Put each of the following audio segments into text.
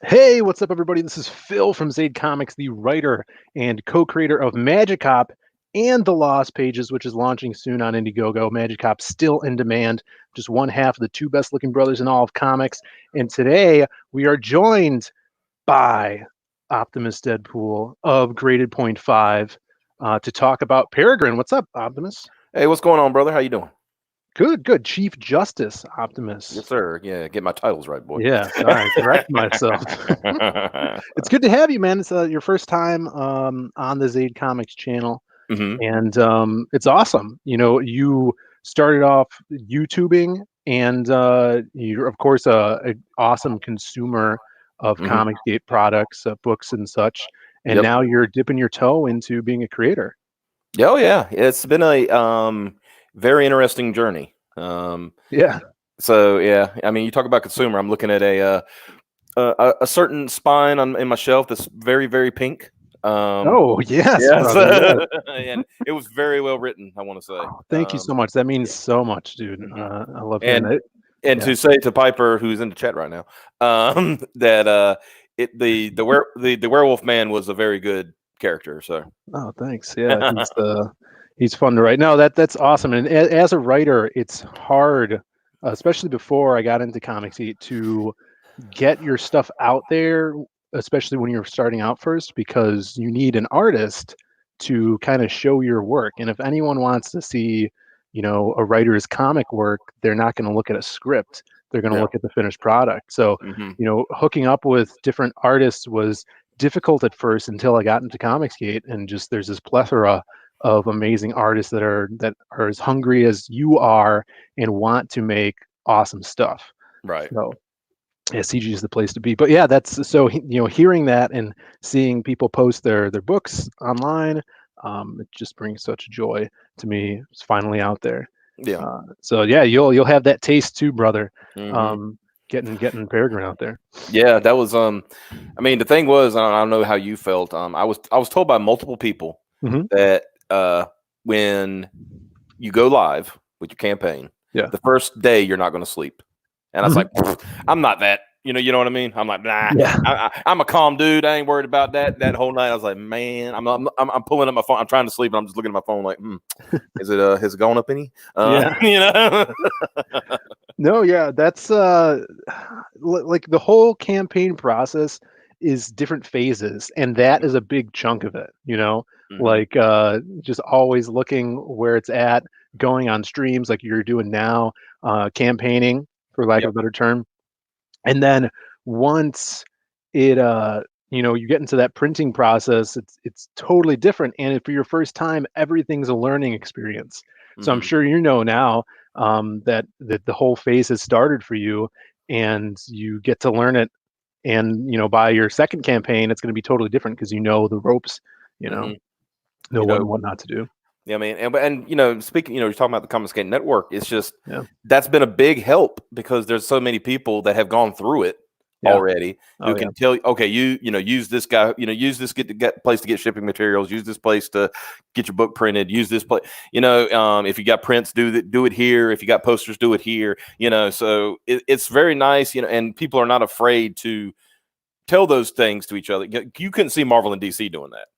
Hey, what's up, everybody? This is Phil from Zaid Comics, the writer and co-creator of Magic Hop and The Lost Pages, which is launching soon on Indiegogo. Magic Hop still in demand, just one half of the two best-looking brothers in all of comics. And today we are joined by Optimus Deadpool of Graded Point 5 to talk about Peregrine. What's up, Optimus? Hey, what's going on, brother? How you doing? Good, good. Chief Justice Yes, Optimus. sir. Yeah, get my titles right, boy. Yeah, sorry, correct myself. It's good to have you, man. It's your first time on the Zaid Comics channel, hmm and it's awesome. You know, you started off YouTubing, and you're of course a awesome consumer of hmm Comicsgate products, books, and such. And Yep. now you're dipping your toe into being a creator. Oh yeah, it's been a very interesting journey. Yeah. So yeah, I mean, you talk about consumer. I'm looking at a certain spine in my shelf that's very pink. Um, Oh yes, yes, brother. Yes. and it was very well written. I want to say. Oh, thank you so much. That means Yeah. so much, dude. hmm I love hearing And that. and Yeah. to say to Piper, who's in the chat right now, that the werewolf man was a very good character. So Oh, thanks. Yeah, he's fun to write. No, that's awesome. And as a writer, it's hard, especially before I got into comics, to get your stuff out there, especially when you're starting out first, because you need an artist to kind of show your work. And if anyone wants to see, a writer's comic work, they're not going to look at a script. They're going to yeah. look at the finished product. So, hmm hooking up with different artists was difficult at first until I got into Comicsgate, and just there's this plethora of amazing artists that are as hungry as you are and want to make awesome stuff. Right. So yeah, CG is the place to be. But yeah, that's so hearing that and seeing people post their books online, it just brings such joy to me. It's finally out there. Yeah. So yeah, you'll have that taste too, brother. hmm Um, getting Peregrine out there. Yeah. That was I mean, the thing was, I don't know how you felt. I was told by multiple people Hmm. that when you go live with your campaign, Yeah. the first day you're not going to sleep. And I was Hmm. like, I'm not that. You know what I mean? I'm like, nah. Yeah. I'm a calm dude. I ain't worried about that. That whole night, I was like, man, I'm pulling up my phone. I'm trying to sleep, and I'm just looking at my phone, like, has it gone up any? Yeah. You know? No, yeah, that's like the whole campaign process is different phases, and that is a big chunk of it, hmm like just always looking where it's at, going on streams like you're doing now, campaigning for lack of Yep. a better term. And then once it you get into that printing process, it's totally different. And for your first time, everything's a learning experience. So I'm hmm sure now that the whole phase has started for you, and you get to learn it. And by your second campaign, it's going to be totally different because you know the ropes, you know, hmm know You what know, and what not to do. yeah, I mean, and speaking, you're talking about the Common Skate Network. It's just Yeah, that's been a big help because there's so many people that have gone through it yeah, already oh who yeah, can tell you, okay, use this guy, use this get place to get shipping materials, use this place to get your book printed, use this place, if you got prints, do it here. If you got posters, do it here. So it's very nice, and people are not afraid to tell those things to each other. You couldn't see Marvel and DC doing that.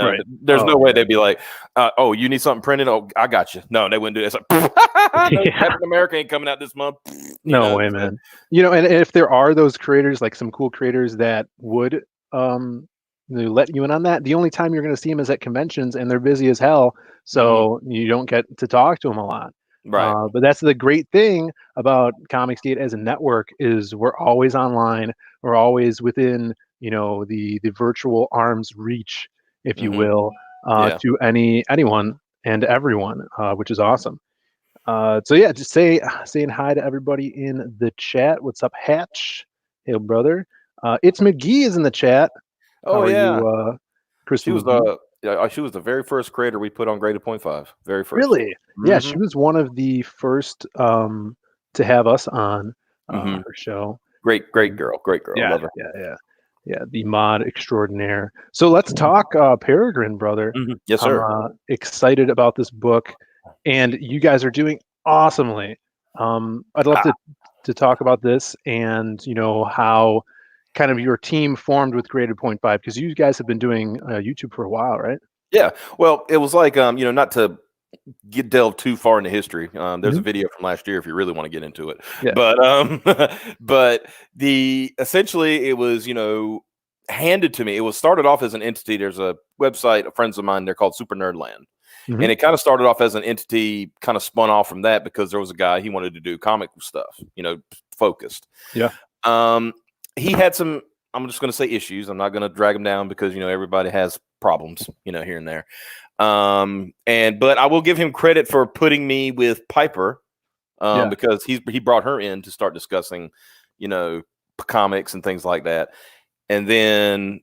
right. There's Oh no way yeah, they'd be like, "Oh, you need something printed? Oh, I got you." No, they wouldn't do that. It's like, no, yeah. Captain America ain't coming out this month. No way, So, man. And if there are those creators, like some cool creators that would um let you in on that, the only time you're going to see them is at conventions, and they're busy as hell, mhm, so you don't get to talk to them a lot. right. But that's the great thing about Comicsgate as a network is we're always online. We're always within, the virtual arm's reach, if you hmm will, Yeah. to anyone and everyone, which is awesome. So yeah, just saying hi to everybody in the chat. What's up, Hatch? Hey, brother. It's McGee is in the chat. How Oh are yeah. you, She Crystal was McGee? she was the very first creator we put on graded point 5. Very first. Really? Yeah, hmm she was one of the first to have us on hmm her show. Great girl. Great girl. Yeah, Love her. yeah, yeah, yeah. The mod extraordinaire. So let's talk Peregrine, brother. Yes, I'm sir. excited about this book, and you guys are doing awesomely. I'd love Ah, to talk about this, and how kind of your team formed with Graded Point Five? Because you guys have been doing YouTube for a while, right? Yeah. Well, it was like not to delve too far into history. There's a Mhm. video from last year if you really want to get into it. Yeah. But but the essentially it was handed to me. It was started off as an entity. There's a website, of friends of mine, they're called Super Nerdland. Mhm. And it kind of started off as an entity, kind of spun off from that because there was a guy, he wanted to do comic stuff, focused. Yeah. Um, he had some, I'm just going to say issues. I'm not going to drag him down because, everybody has problems, here and there. But I will give him credit for putting me with Piper, Yeah. because he brought her in to start discussing, comics and things like that. And then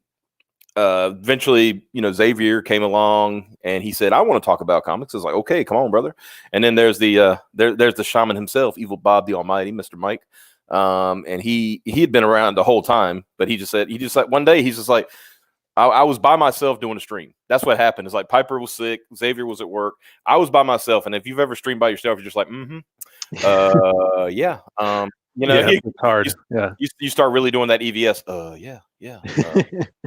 eventually, Xavier came along and he said, "I want to talk about comics." I was like, "Okay, come on, brother." And then there's the there's the shaman himself, Evil Bob the Almighty, Mr. Mike. And he had been around the whole time, but he just like one day he's just like, I was by myself doing a stream. That's what happened. It's like Piper was sick, Xavier was at work, I was by myself. And if you've ever streamed by yourself, you're just like, yeah. Yeah. you, It's hard. Yeah. you start really doing that EVS. Yeah, yeah,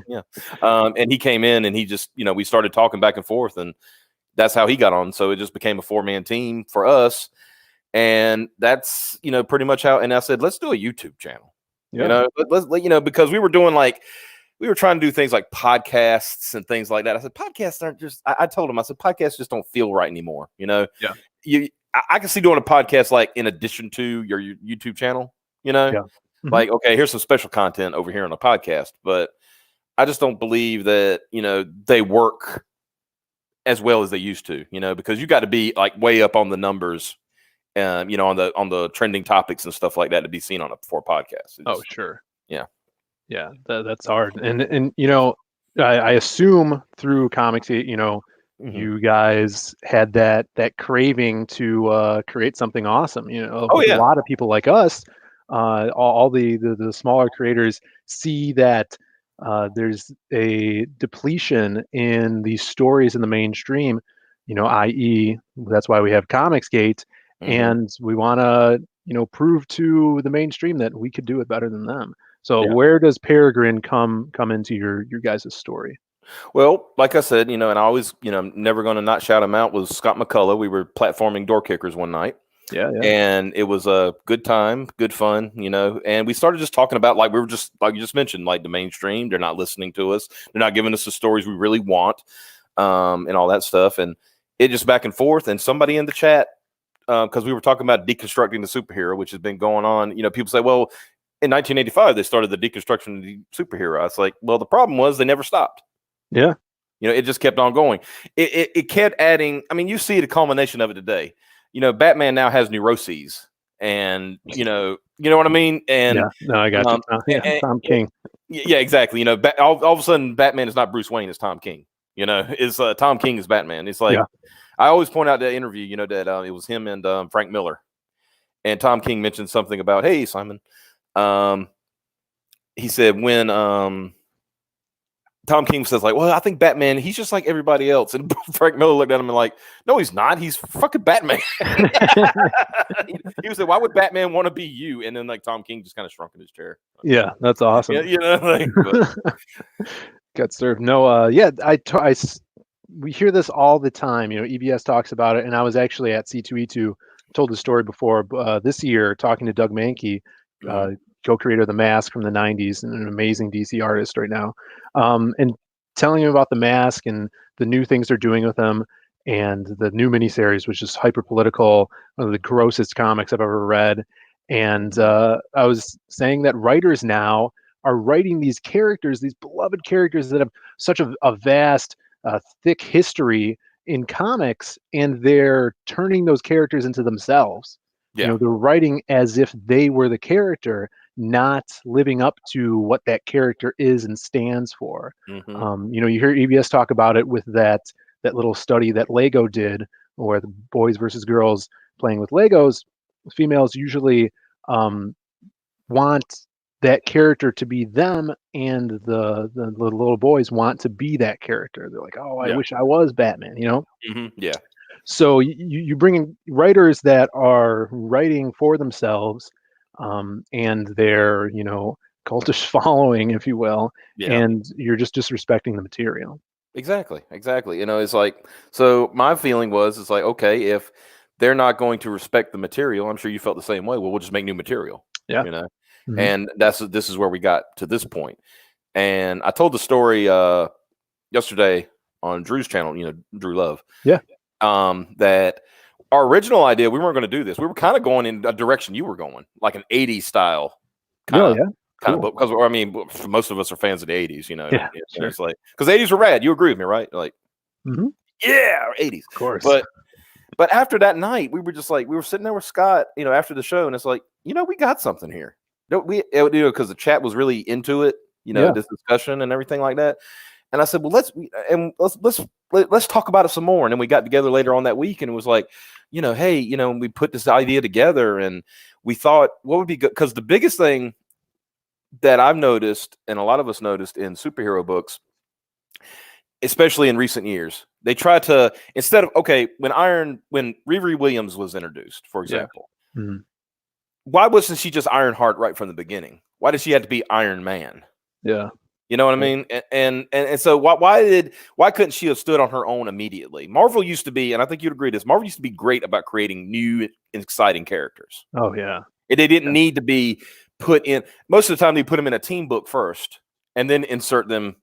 yeah. And he came in and he just, we started talking back and forth, and that's how he got on. So it just became a 4-man team for us. And that's, pretty much how, and I said, let's do a YouTube channel, Yeah. because we were doing we were trying to do things like podcasts and things like that. I said, podcasts aren't just, I told him, I said, podcasts just don't feel right anymore. Yeah. I can see doing a podcast like in addition to your YouTube channel, Yeah. Mhm. like, okay, here's some special content over here on a podcast, but I just don't believe that, they work as well as they used to, because you got to be like way up on the numbers, on the trending topics and stuff like that to be seen on for a podcast. Oh, sure. Yeah. Yeah. That's hard. And I assume through comics, Mhm. you guys had that craving to create something awesome. Oh A yeah. lot of people like us, all the smaller creators see that there's a depletion in these stories in the mainstream. I.e., that's why we have Comicsgate, Hmm. and we want to prove to the mainstream that we could do it better than them. So Yeah. where does Peregrine come into your guys' story? Well, like I said, and I always, I'm never going to not shout him out, was Scott McCullough. We were platforming door kickers one night, Yeah, yeah, and it was a good time, good fun, and we started just talking about, like, we were just, like you just mentioned, like the mainstream, they're not listening to us. They're not giving us the stories we really want, and all that stuff. And it just back and forth. And somebody in the chat, because we were talking about deconstructing the superhero, which has been going on. People say, well, in 1985, they started the deconstruction of the superhero. It's like, well, the problem was they never stopped. yeah, It just kept on going. It kept adding. I mean, you see the culmination of it today. Batman now has neuroses, and you know what I mean. And yeah. No, I got you. um, Yeah, and- Tom King. yeah, exactly. All of a sudden, Batman is not Bruce Wayne; it's Tom King. Is Tom King is Batman. It's like, Yeah, I always point out that interview. That it was him and Frank Miller, and Tom King mentioned something about, hey, Simon. He said when Tom King says, like, well, I think Batman, he's just like everybody else. And Frank Miller looked at him and like, no, he's not. He's fucking Batman. He was like, why would Batman want to be you? And then like Tom King just kind of shrunk in his chair. yeah. That's awesome. Yeah, Got served. No, yeah. We hear this all the time. EBS talks about it, and I was actually at C2E2. Told the story before. This year, talking to Doug Mankey, uh, Mhm. co-creator of The Mask from the '90s, and an amazing DC artist right now, and telling him about The Mask and the new things they're doing with them, and the new miniseries, which is hyper political, one of the grossest comics I've ever read. And I was saying that writers now are writing these characters, these beloved characters that have such a vast, thick history in comics, and they're turning those characters into themselves. Yeah. They're writing as if they were the character, not living up to what that character is and stands for. Hmm. You hear EBS talk about it with that little study that Lego did, where the boys versus girls playing with Legos, females usually want that character to be them, and the little boys want to be that character. They're like, oh, I Yeah. wish I was Batman. Yeah. So you bring in writers that are writing for themselves, and they're cultish following, if you will, Yeah. and you're just disrespecting the material. Exactly, exactly. It's like, so my feeling was, it's like, okay, if they're not going to respect the material, I'm sure you felt the same way. Well, we'll just make new material, Yeah. you know. Hmm. And this is where we got to this point. And I told the story yesterday on Drew's channel, Drew Love. Yeah. That our original idea, we weren't going to do this. We were kind of going in a direction you were going, like an '80s style kind Oh of yeah. kind of Cool. book. Because I mean, most of us are fans of the '80s, Yeah. and Sure. it's like, because the '80s were rad. You agree with me, right? Like, Hmm. yeah, '80s. Of course. But after that night, we were just like, we were sitting there with Scott, after the show, and it's like, we got something here. Because the chat was really into it, Yeah. this discussion and everything like that. And I said, well, let's talk about it some more. And then we got together later on that week, and it was like, hey, we put this idea together, and we thought what would be good, because the biggest thing that I've noticed, and a lot of us noticed in superhero books, especially in recent years, they try to, instead of, okay, when Riri Williams was introduced, for Yeah. example, Hmm. why wasn't she just Ironheart right from the beginning? Why did she have to be Iron Man? Yeah. You know what I mean? And so why couldn't she have stood on her own immediately? Marvel used to be, and I think you'd agree this, Marvel used to be great about creating new and exciting characters. Oh yeah. And they didn't need to be put in, most of the time they put them in a team book first and then insert them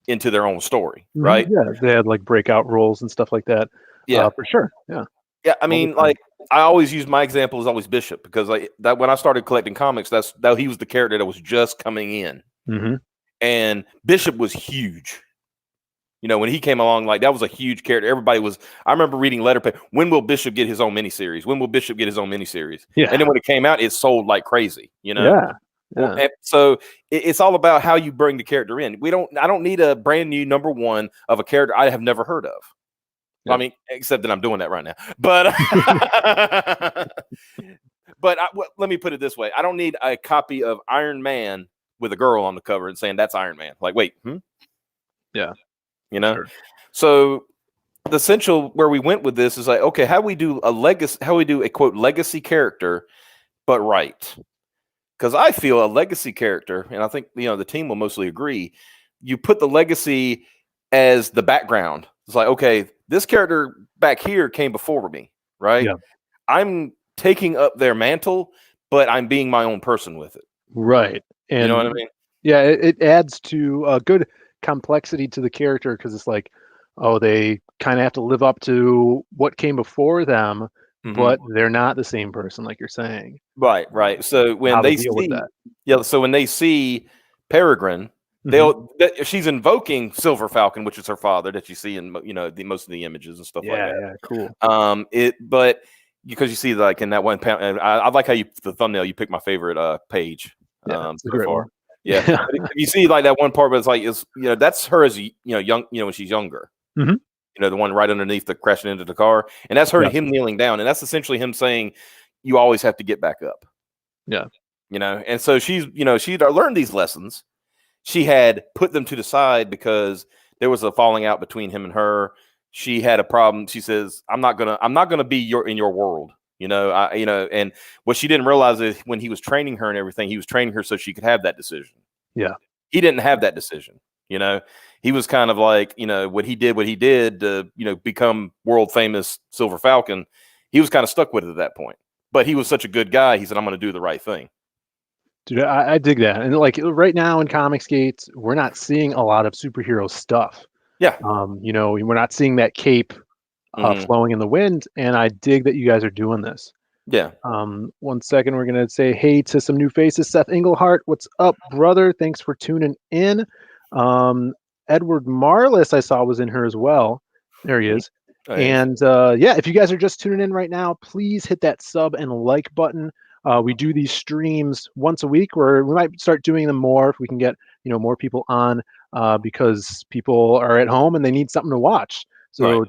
into their own story, right? Yeah. They had like breakout roles and stuff like that. Yeah. For sure. Yeah. Yeah, I All the mean, time. like, I always use my example is always Bishop, because that when I started collecting comics, that he was the character that was just coming in, Hmm. and Bishop was huge. When he came along, like, that was a huge character. Everybody was. I remember reading letter pay. When will Bishop get his own miniseries? When will Bishop get his own miniseries? Yeah. And then when it came out, it sold like crazy. Yeah. Well, Yeah. so it's all about how you bring the character in. I don't need a brand new number one of a character I have never heard of. Yeah. I mean, except that I'm doing that right now. But let me put it this way: I don't need a copy of Iron Man with a girl on the cover and saying that's Iron Man. Like, wait, Yeah. Sure. So the essential where we went with this is like, okay, how we do a quote legacy character, but right. Because I feel a legacy character, and I think the team will mostly agree, you put the legacy as the background. It's like, okay, this character back here came before me, right? Yeah. I'm taking up their mantle, but I'm being my own person with it. Right. And you know what I mean? Yeah, it adds to a good complexity to the character, because it's like, oh, they kind of have to live up to what came before them, but they're not the same person, like you're saying. Right. So when How to they deal with that. so when they see Peregrine, she's invoking Silver Falcon, which is her father that you see in most of the images and stuff like that. Yeah, cool. But because you see, like, in that one panel, I like how the thumbnail you picked my favorite page. Yeah, So far. one. Yeah, but you see, like, that one part, but it's like, that's her as young, when she's younger. Mhm. The one right underneath the crashing into the car, and that's her, him kneeling down, and that's essentially him saying, "You always have to get back up." Yeah. And so she's, she'd learned these lessons. She had put them to the side because there was a falling out between him and her. She had a problem. She says, I'm not gonna be in your world. And what she didn't realize is when he was training her and everything, he was training her so she could have that decision. Yeah. He didn't have that decision. He was kind of like, what he did to, become world famous Silver Falcon. He was kind of stuck with it at that point, but he was such a good guy. He said, I'm going to do the right thing. Dude, I dig that. And like right now in Comicsgate, we're not seeing a lot of superhero stuff. Yeah. We're not seeing that cape flowing in the wind, and I dig that you guys are doing this. Yeah. 1 second, we're gonna say hey to some new faces. Seth Englehart, what's up, brother? Thanks for tuning in. Edward Marlis, I saw, was in here as well. There he is. And if you guys are just tuning in right now, please hit that sub and like button. We do these streams once a week, where we might start doing them more if we can get more people on, because people are at home and they need something to watch. So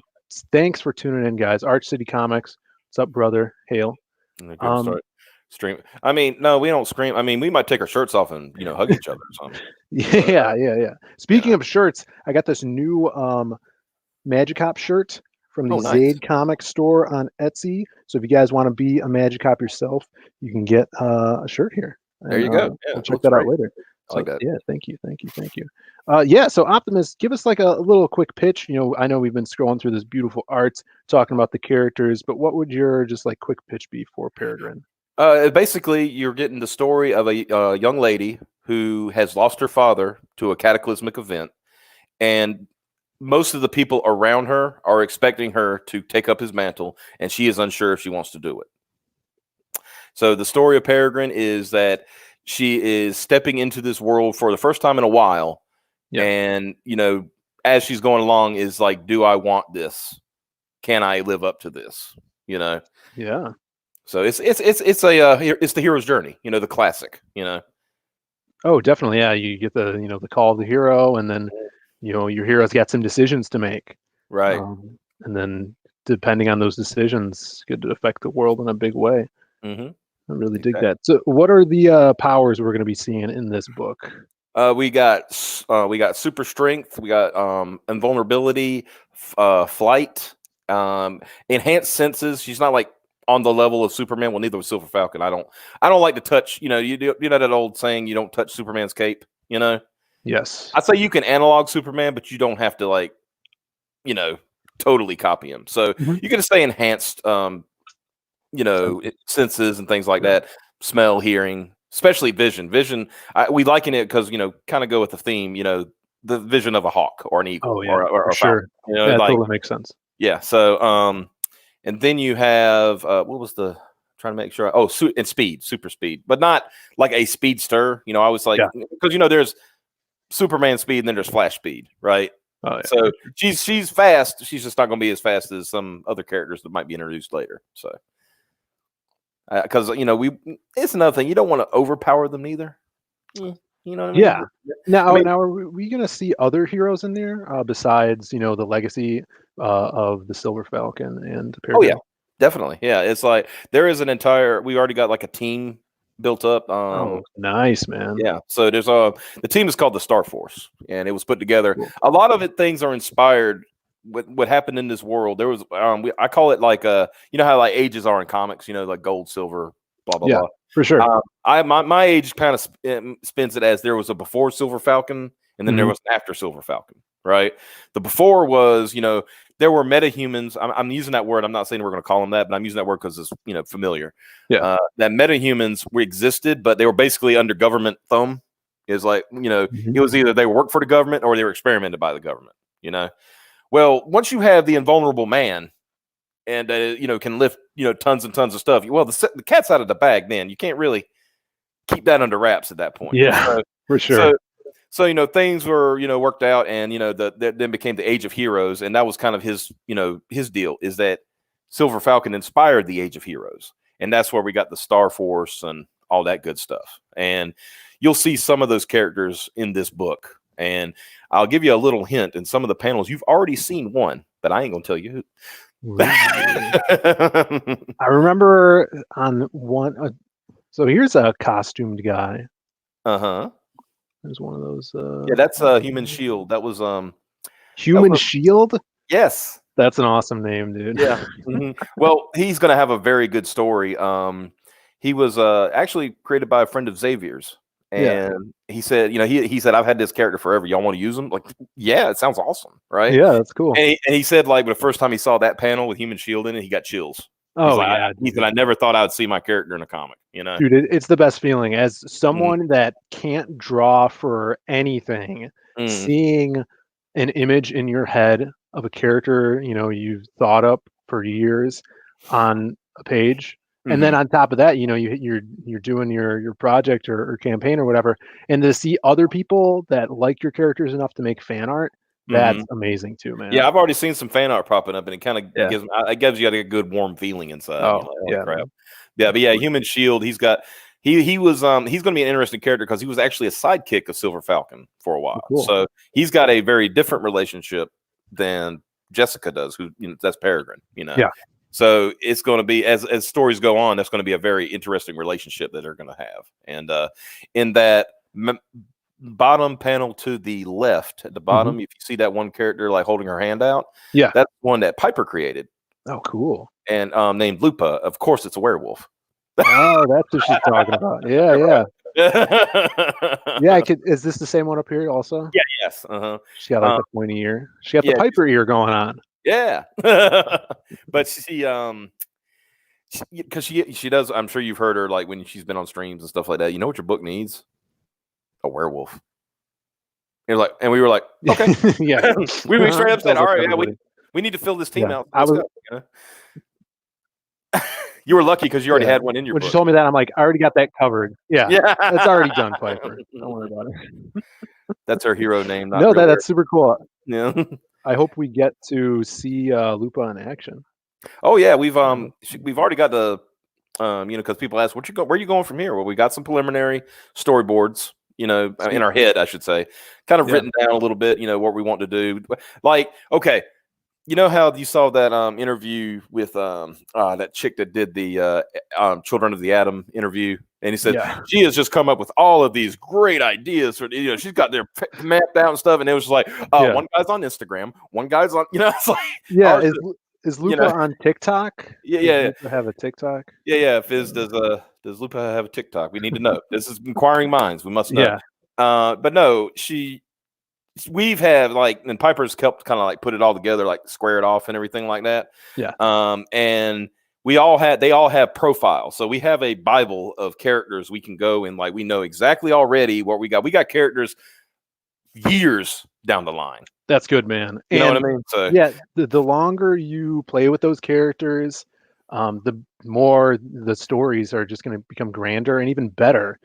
thanks for tuning in, guys. Arch City Comics, what's up, brother? Hail. Start stream. I mean, no, we don't scream. I mean, we might take our shirts off and hug each other or something. Yeah. Speaking of shirts, I got this new Magicop shirt from the Zade Comics store on Etsy. So if you guys want to be a Magicop yourself, you can get a shirt here. There you go. We'll check that out later. I like that. Yeah, thank you. Yeah, so Optimus, give us like a little quick pitch. I know we've been scrolling through this beautiful art, talking about the characters, but what would your just like quick pitch be for Peregrine? Basically, you're getting the story of a young lady who has lost her father to a cataclysmic event, and most of the people around her are expecting her to take up his mantle, and she is unsure if she wants to do it. So the story of Peregrine is that she is stepping into this world for the first time in a while, Yeah. and as she's going along, is like, do I want this? Can I live up to this? Yeah. So it's the hero's journey, the classic. Oh, definitely. Yeah, you get the call of the hero, and then your hero's got some decisions to make, Right. and then depending on those decisions, could affect the world in a big way. Mm-hmm. I really dig that. So, what are the powers we're going to be seeing in this book? We got super strength. We got invulnerability, flight, enhanced senses. She's not like on the level of Superman. Well, neither was Silver Falcon. I don't like to touch. You know that old saying, you don't touch Superman's cape. Yes. I'd say you can analog Superman, but you don't have to totally copy him. So you can stay enhanced, senses and things like that. Smell, hearing, especially vision. We liken it because kind of go with the theme. The vision of a hawk or an eagle. Oh yeah, or for sure. That totally makes sense. Yeah. So and then you have what was the trying to make sure? Oh, and speed, super speed, but not like a speedster. I was like, because there's Superman speed and then there's Flash speed, right? Oh, yeah. So she's fast. She's just not going to be as fast as some other characters that might be introduced later. So because it's another thing, you don't want to overpower them either. You know what I mean? Yeah. Now are we going to see other heroes in there besides the legacy of the Silver Falcon and Peregrine? Oh yeah, definitely. Yeah, it's like there is we already got like a team built up. Oh, nice, man. Yeah. So there's the team is called the Star Force, and it was put together. Cool. A lot of things are inspired with what happened in this world. There was I call it like how like ages are in comics. Like gold, silver, blah blah blah. For sure. My age kind of spins it as there was a before Silver Falcon, and then there was an after Silver Falcon. Right. The before was there were metahumans. I'm using that word. I'm not saying we're going to call them that, but I'm using that word because it's familiar. Yeah. That metahumans existed, but they were basically under government thumb. Is like it was either they worked for the government or they were experimented by the government. Well, once you have the invulnerable man, and can lift tons and tons of stuff. Well, the cat's out of the bag. Then you can't really keep that under wraps at that point. Yeah, for sure. So things were worked out, and then became the Age of Heroes, and that was kind of his his deal is that Silver Falcon inspired the Age of Heroes, and that's where we got the Star Force and all that good stuff. And you'll see some of those characters in this book, and I'll give you a little hint. In some of the panels, you've already seen one, but I ain't gonna tell you who. I remember on one. So here's a costumed guy. There's one of those. Yeah, that's Human Shield. That was Human Shield. Yes, that's an awesome name, dude. Yeah. Well, he's gonna have a very good story. He was actually created by a friend of Xavier's. And he said, he said, I've had this character forever. Y'all want to use him? Like, yeah, it sounds awesome, right? Yeah, that's cool. And he said, like, the first time he saw that panel with Human Shield in it, he got chills. Oh, yeah. He said, I never thought I would see my character in a comic, Dude, it's the best feeling as someone that can't draw for anything, seeing an image in your head of a character, you've thought up for years on a page. And then on top of that, you're doing your project or campaign or whatever, and to see other people that like your characters enough to make fan art, that's amazing too, man. Yeah, I've already seen some fan art popping up, and it kind of gives you a good warm feeling inside. Oh, crap. Yeah, but yeah, Human Shield. He's going to be an interesting character because he was actually a sidekick of Silver Falcon for a while. Cool. So he's got a very different relationship than Jessica does. Who that's Peregrine. Yeah. So it's going to be as stories go on, that's going to be a very interesting relationship that they're going to have. And in that bottom panel to the left, at the bottom, if you see that one character like holding her hand out, that's one that Piper created. Oh, cool. And named Lupa. Of course, it's a werewolf. Oh, that's what she's talking about. Yeah. Yeah, I could. Is this the same one up here also? Yeah. Yes. Uh-huh. She's got like the pointy ear. She got the Yeah. Piper ear going on. Yeah. But because she does. I'm sure you've heard her like when she's been on streams and stuff like that. You know what your book needs? A werewolf. You're like, and we were like, okay. Yeah. we straight up said, Tells all us right, yeah, everybody. we need to fill this team Yeah. out. I Let's was. go. You know? You were lucky because you already Yeah. had one in your When book. she told me that, I'm like, I already got that covered. Yeah. Yeah. That's already done, Piper. Don't worry about it. That's her hero name. Not No, real that's super cool. Yeah. I hope we get to see Lupa in action. Oh yeah, we've already got the because people ask where you going from here? Well, we got some preliminary storyboards, in our head, I should say, kind of written down a little bit, what we want to do. Like, okay, you know how you saw that interview with that chick that did the Children of the Atom interview, and he said she has just come up with all of these great ideas for she's got their mapped out and stuff, and it was like one guy's on Instagram, one guy's on it's like is Lupa on TikTok? Yeah. Does Lupa have a TikTok? Yeah. Fizz, does Lupa have a TikTok? We need to know. This is inquiring minds. We must know. Yeah. But no, we've had and Piper's helped kind of like put it all together, like square it off and everything like that. Yeah. And they all have profiles. So we have a Bible of characters we can go and we know exactly already what we got. We got characters years down the line. That's good, man. You know what I mean? So yeah, the longer you play with those characters, the more the stories are just going to become grander and even better.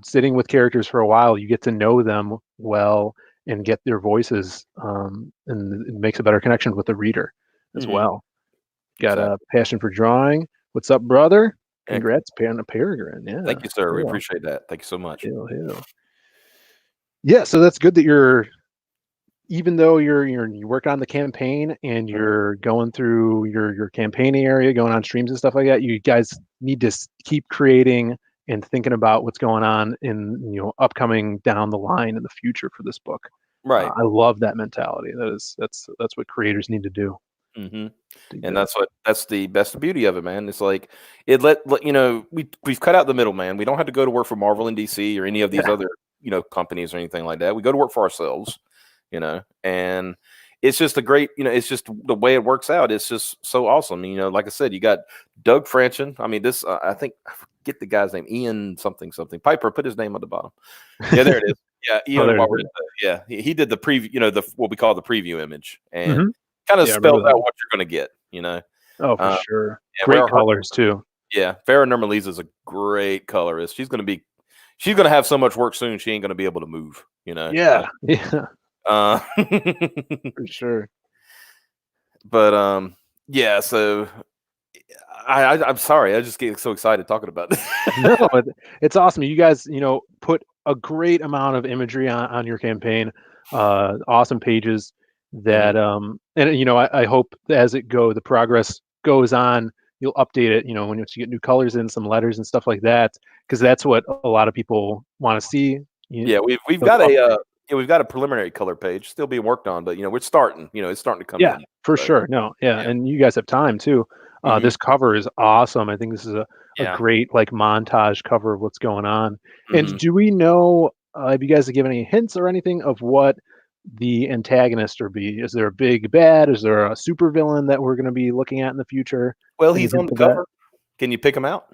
Sitting with characters for a while, you get to know them well and get their voices, and it makes a better connection with the reader as well. Got a passion for drawing. What's up, brother? Congrats, Peregrine. Yeah. Thank you, sir. Cool. We appreciate that. Thank you so much. Yeah, so that's good that even though you work on the campaign and you're going through your campaigning area, going on streams and stuff like that, you guys need to keep creating and thinking about what's going on in upcoming down the line in the future for this book. Right. I love that mentality. That's what creators need to do. Mm-hmm. And that's the best beauty of it, man. It's like we've cut out the middleman. We don't have to go to work for Marvel and DC or any of these other companies or anything like that. We go to work for ourselves. And it's just a great, it's just the way it works out. It's just so awesome. Like I said, you got Doug Franchen. I mean, this, I think, I forget the guy's name, Ian something. Piper, put his name on the bottom. Yeah, there it is. Yeah, Ian. He did the preview, what we call the preview image, and kind of spells out what you're going to get, Oh, for sure. Great colors too. Yeah, Farrah Nurmaliza is a great colorist. She's going to have so much work soon. She ain't going to be able to move, Yeah. For sure. But yeah, so I'm sorry, I just get so excited talking about this. No, it's awesome. You guys, put a great amount of imagery on your campaign. Awesome pages that and I hope as the progress goes on, you'll update it, once you get new colors in, some letters and stuff like that, because that's what a lot of people want to see. Yeah, we've got we've got a preliminary color page still being worked on, but we're starting. It's starting to come in. Yeah, for sure. No, and you guys have time too. This cover is awesome. I think this is a great montage cover of what's going on. And do we know? Have you guys given any hints or anything of what the antagonist will be? Is there a big bad? Is there a super villain that we're going to be looking at in the future? Well, he's on the cover. Can you pick him out?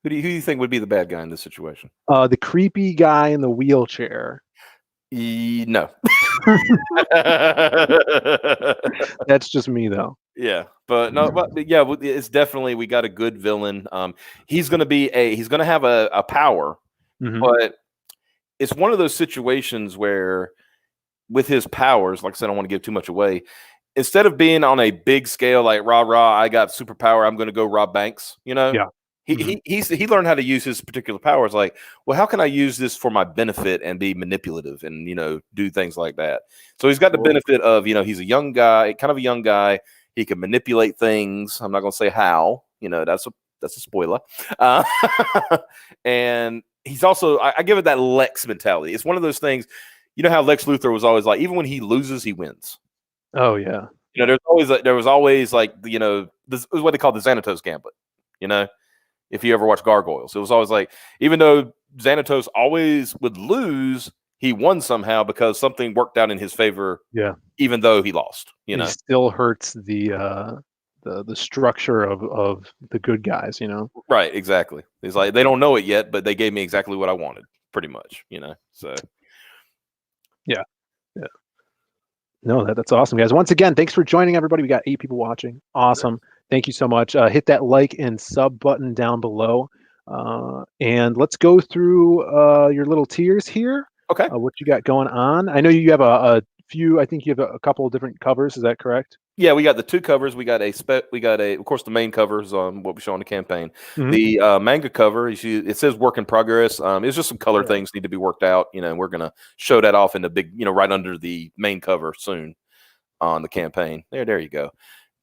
Who do you think would be the bad guy in this situation? The creepy guy in the wheelchair. No. That's just me though. Yeah, but no, it's definitely, we got a good villain. He's going to have a power, but it's one of those situations where with his powers, like I said, I don't want to give too much away. Instead of being on a big scale, like rah, I got superpower, I'm going to go rob banks, Yeah. He learned how to use his particular powers. Like, well, how can I use this for my benefit and be manipulative and do things like that? So he's got the benefit of he's a young guy, kind of a young guy. He can manipulate things. I'm not going to say how. That's a spoiler. And he's also, I give it that Lex mentality. It's one of those things. You know how Lex Luthor was always like, even when he loses, he wins. Oh yeah. There was always this is what they call the Xanatos Gambit. If you ever watch Gargoyles, it was always like, even though Xanatos always would lose, he won somehow because something worked out in his favor. Yeah. Even though he lost, you He know. still hurts the structure of the good guys, you know. Right, exactly. It's like they don't know it yet, but they gave me exactly what I wanted, pretty much, you know. So yeah. No, that's awesome, guys. Once again, thanks for joining, everybody. We got 8 people watching. Awesome. Thank you so much. Hit that like and sub button down below. And let's go through your little tiers here. Okay. What you got going on? I know you have a few. I think you have a couple of different covers. Is that correct? Yeah, we got the 2 covers. We got of course, the main covers on what we show on the campaign. Mhm. The manga cover, it says work in progress. It's just some color things need to be worked out, you know, and we're gonna show that off in the big, you know, right under the main cover soon on the campaign. There you go.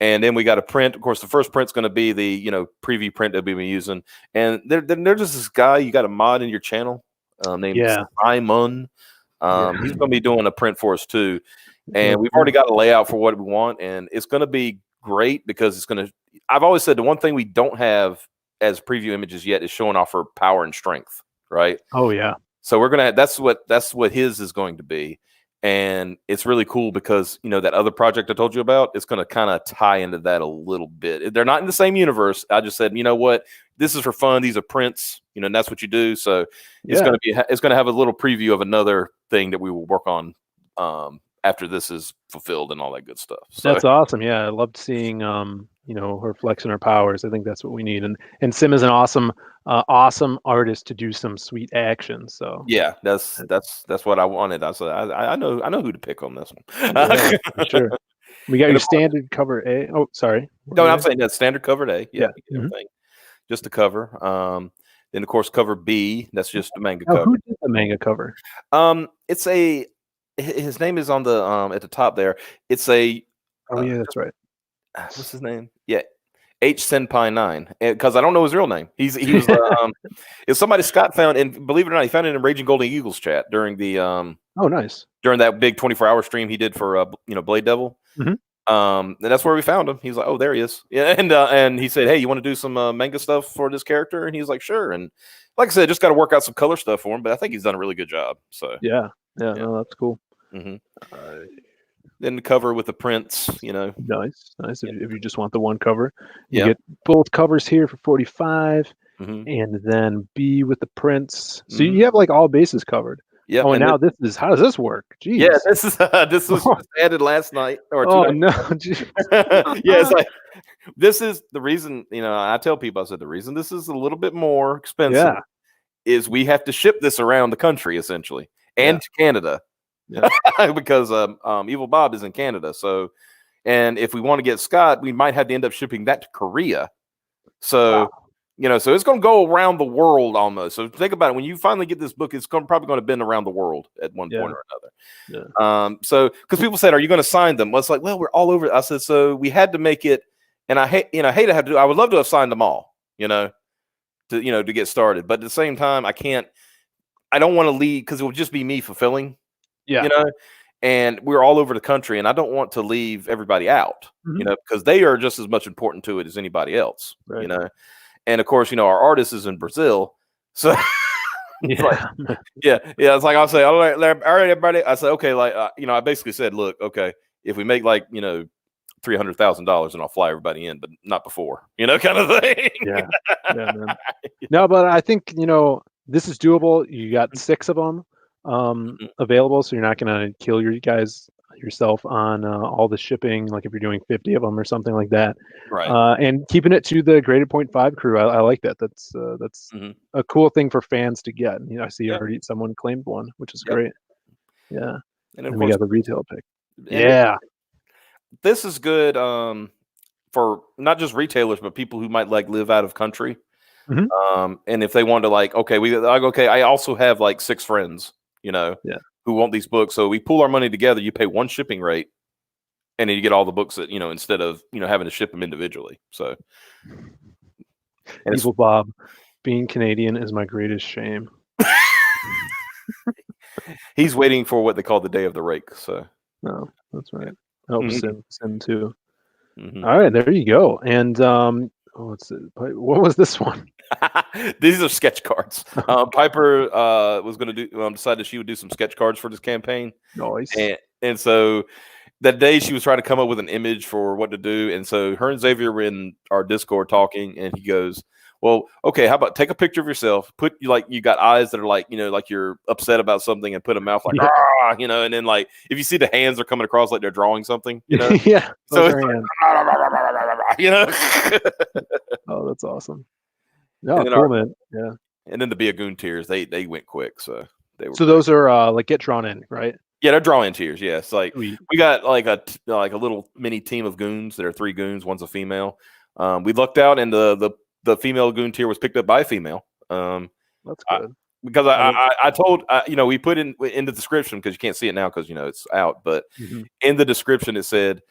And then we got a print. Of course, the first print's going to be the, you know, preview print that we've been using. And there's just this guy, you got a mod in your channel named Simon. He's going to be doing a print for us too. And we've already got a layout for what we want. And it's going to be great because it's going to, I've always said the one thing we don't have as preview images yet is showing off her power and strength, right? Oh, yeah. So we're going to, that's what his is going to be. And it's really cool because, you know, that other project I told you about, it's going to kind of tie into that a little bit. They're not in the same universe. I just said, you know what, this is for fun. These are prints, you know, and that's what you do. So it's going to have a little preview of another thing that we will work on after this is fulfilled and all that good stuff. So that's awesome. Yeah, I loved seeing you know, her flexing her powers. I think that's what we need. And Sim is an awesome artist to do some sweet action. So yeah, that's what I wanted. I said I know who to pick on this one. Yeah, for sure. We got your standard cover A. Oh, sorry. No, I'm saying that standard cover A. Yeah. Mm-hmm. Just the cover. Then of course cover B. That's just the manga cover. Who did the manga cover? It's his name is on the at the top there. It's a. Oh yeah, that's right. What's his name? Yeah, H Senpai 9. Because I don't know his real name. He was it's somebody Scott found, and believe it or not, he found it in Raging Golden Eagles chat during the oh nice, during that big 24-hour stream he did for you know, Blade Devil. Mm-hmm. And that's where we found him. He's like, oh, there he is. Yeah, and he said, hey, you want to do some manga stuff for this character? And he's like, sure. And like I said, just got to work out some color stuff for him, but I think he's done a really good job. So yeah. No, that's cool. Mm-hmm. Then the cover with the prints, you know. Nice. If you just want the one cover, you get both covers here for 45, and then B with the prints. So you have like all bases covered. Yeah. Oh, and now this is, how does this work? Jeez. Yeah, this was added last night or 2 no. Yeah, it's like, this is the reason, you know, I tell people, I said the reason this is a little bit more expensive is we have to ship this around the country essentially and to Canada. Yeah. Because Evil Bob is in Canada. So, and if we want to get Scott, we might have to end up shipping that to Korea. So, you know, so it's going to go around the world almost. So think about it. When you finally get this book, it's probably going to bend around the world at one point or another. Yeah. So, because people said, "Are you going to sign them?" Well, it's like, well, we're all over. I said, so we had to make it, and I hate to have to do. I would love to have signed them all, you know, to get started. But at the same time, I can't. I don't want to leave because it would just be me fulfilling. Yeah. You know, and we're all over the country, and I don't want to leave everybody out, you know, because they are just as much important to it as anybody else, you know. And of course, you know, our artist is in Brazil. So it's it's like I'll say, all right, everybody. I say, okay, like you know, I basically said, look, okay, if we make like, you know, $300,000, and I'll fly everybody in, but not before, you know, kind of thing. Yeah, man. No, but I think, you know, this is doable. You got 6 of them available, so you're not going to kill yourself on all the shipping, like if you're doing 50 of them or something like that, right? And keeping it to the graded 0.5 crew, I like that. That's a cool thing for fans to get. You know, I see already someone claimed one, which is great. Yeah, and we got the retail pick. Yeah, this is good for not just retailers, but people who might like live out of country. And if they want to, like, okay, I also have like 6 friends, you know, who want these books. So we pool our money together. You pay one shipping rate, and then you get all the books that, you know, instead of, you know, having to ship them individually. So, Evil Bob, being Canadian is my greatest shame. He's waiting for what they call the day of the rake. So, no, that's right. Oh, Sim too. All right, there you go. And Oh, what was this one? These are sketch cards. Piper was going to decided she would do some sketch cards for this campaign, Nice. and so that day she was trying to come up with an image for what to do, and so her and Xavier were in our Discord talking, and he goes, "Well, okay, how about take a picture of yourself, put you got eyes that are like like you're upset about something, and put a mouth like Yeah. ah, and then like if you see the hands are coming across like they're drawing something, Yeah, so those it's are like, hands. Oh, that's awesome. and No, then cool, man. Yeah. and then the Beagoon tears they went quick, so they were So great. those are like get drawn in, right? Yeah, they're drawing tears. Yeah, it's like Sweet. we got like a little mini team of goons. There are 3 goons. One's a female. We lucked out, and the female goon tier was picked up by a female. That's I, good. because I love I told we put in the description because you can't see it now because it's out. But Mhm. in the description it said,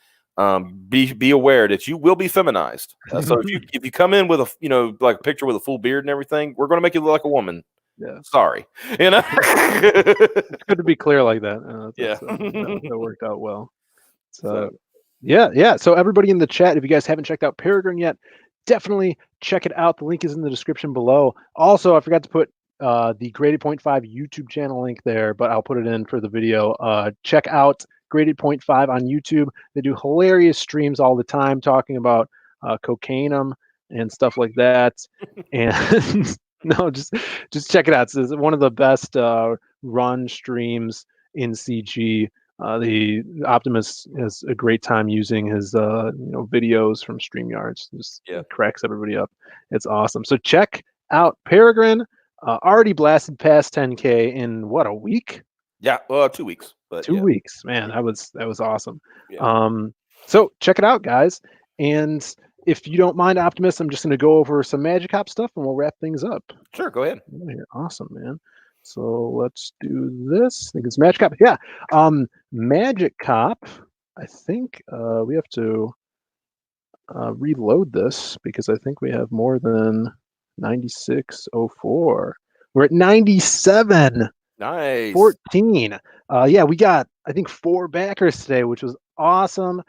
be aware that you will be feminized. So if you come in with a like a picture with a full beard and everything, we're going to make you look like a woman. Yeah. Sorry, It's good to be clear like that. yeah. That worked out well. So So, yeah. So everybody in the chat, if you guys haven't checked out Peregrine yet, definitely check it out. The link is in the description below. Also, I forgot to put the Graded Point 5 YouTube channel link there, but I'll put it in for the video. Check out Graded Point 5 on YouTube. They do hilarious streams all the time talking about cocainum and stuff like that. And no, just check it out. It's one of the best run streams in CG. The Optimus has a great time using his videos from StreamYards. Just yeah. cracks everybody up. It's awesome. So check out Peregrine. Already blasted past 10K in what, a week? Yeah, well, 2 weeks, but 2 weeks, man. That was awesome. Yeah. So check it out, guys. And if you don't mind, Optimus, I'm just going to go over some Magic Hop stuff, and we'll wrap things up. Sure, go ahead. Awesome, man. So let's do this. I think it's Magic Cop. Yeah. Magic Cop. I think we have to reload this because I think we have more than 9604. We're at 97. Nice. 14. Yeah, we got, I think, 4 backers today, which was awesome.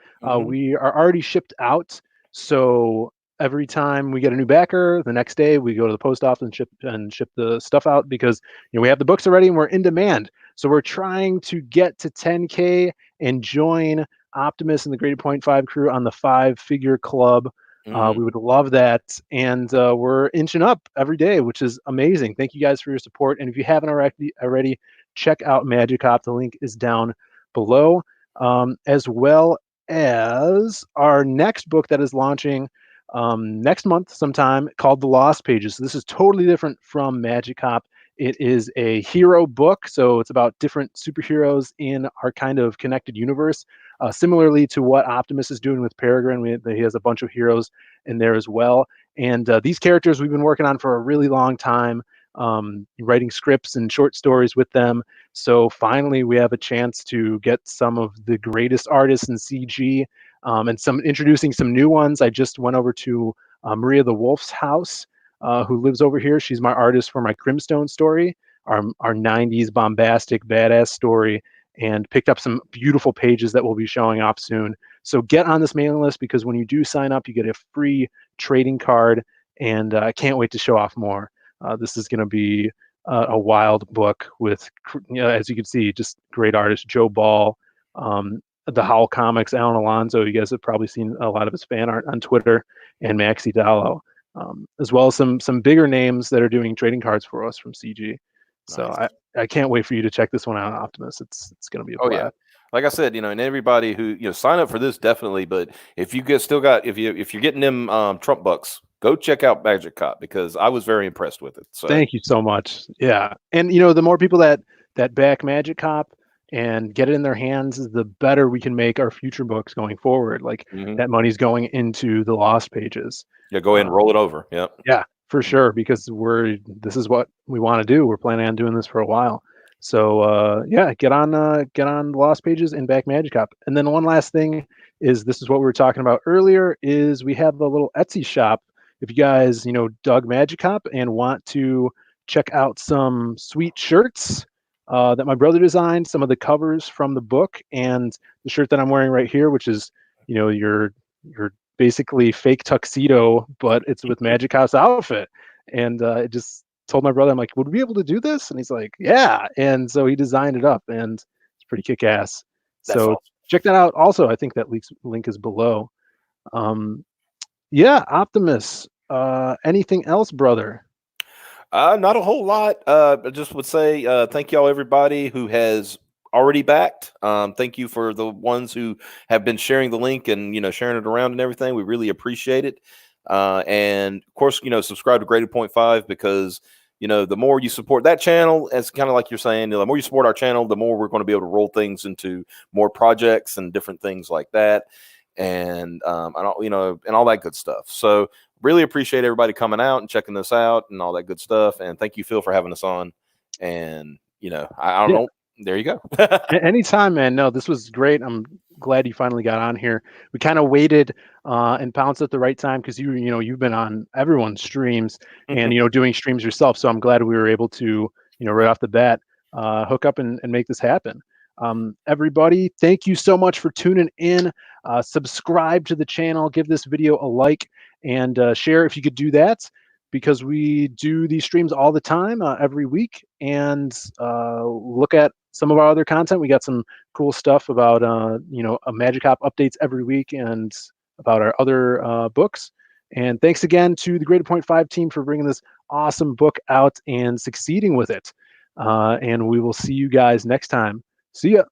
We are already shipped out. So every time we get a new backer, the next day we go to the post office and ship the stuff out because we have the books already and we're in demand. So we're trying to get to 10K and join Optimus and the Graded Point 5 crew on the 5-figure club. We would love that. And we're inching up every day, which is amazing. Thank you guys for your support. And if you haven't already check out Magic Hop. The link is down below, as well as our next book that is launching next month sometime called The Lost Pages. So this is totally different from Magic Hop. It is a hero book, so it's about different superheroes in our kind of connected universe. Similarly to what Optimus is doing with Peregrine, he has a bunch of heroes in there as well. And these characters we've been working on for a really long time, writing scripts and short stories with them. So finally, we have a chance to get some of the greatest artists in CG and introducing some new ones. I just went over to Maria the Wolf's house, who lives over here. She's my artist for my Crimstone story, our 90s bombastic badass story, and picked up some beautiful pages that we'll be showing off soon. So get on this mailing list because when you do sign up, you get a free trading card, and I can't wait to show off more. This is going to be a wild book with, as you can see, just great artists. Joe Ball, the Howl Comics, Alan Alonso. You guys have probably seen a lot of his fan art on Twitter, and Maxi Dallo. As well as some bigger names that are doing trading cards for us from CG. So Nice. I can't wait for you to check this one out, Optimus. It's going to be a blast. Yeah. Like I said, and everybody who sign up for this definitely. But if you if you're getting them Trump bucks, go check out Magic Cop because I was very impressed with it. So thank you so much. Yeah, and the more people that back Magic Cop and get it in their hands, the better we can make our future books going forward. Like that money's going into the Lost Pages. Yeah, go ahead and roll it over. Yep. Yeah, for sure, because this is what we want to do. We're planning on doing this for a while. So yeah, get on Lost Pages and back Magic Cop. And then one last thing is, this is what we were talking about earlier, is we have a little Etsy shop. If you guys dug Magic Cop and want to check out some sweet shirts that my brother designed, some of the covers from the book, and the shirt that I'm wearing right here, which is your basically fake tuxedo, but it's with Magic House outfit. And it just told my brother, I'm like, would we be able to do this? And he's like, yeah. And so he designed it up, and it's pretty kick ass. That's So awesome. check that out. Also, I think that link is below. Yeah, Optimus. Anything else, brother? Not a whole lot. I just would say thank y'all, everybody who has already backed. Thank you for the ones who have been sharing the link and sharing it around and everything. We really appreciate it. And of course, subscribe to Graded Point 5 because the more you support that channel, it's kind of like you're saying, the more you support our channel, the more we're going to be able to roll things into more projects and different things like that, and all that good stuff. So really appreciate everybody coming out and checking this out and all that good stuff. And thank you, Phil, for having us on. And I don't know. There you go. Anytime, man. No, this was great. I'm glad you finally got on here. We kind of waited and pounced at the right time because you've been on everyone's streams and doing streams yourself. So I'm glad we were able to right off the bat hook up and make this happen. Everybody, thank you so much for tuning in. Subscribe to the channel, give this video a like, and share if you could do that, because we do these streams all the time, every week, and look at some of our other content. We got some cool stuff about a Magic Hop updates every week and about our other books. And thanks again to the Graded Point 5 team for bringing this awesome book out and succeeding with it. And we will see you guys next time. See ya.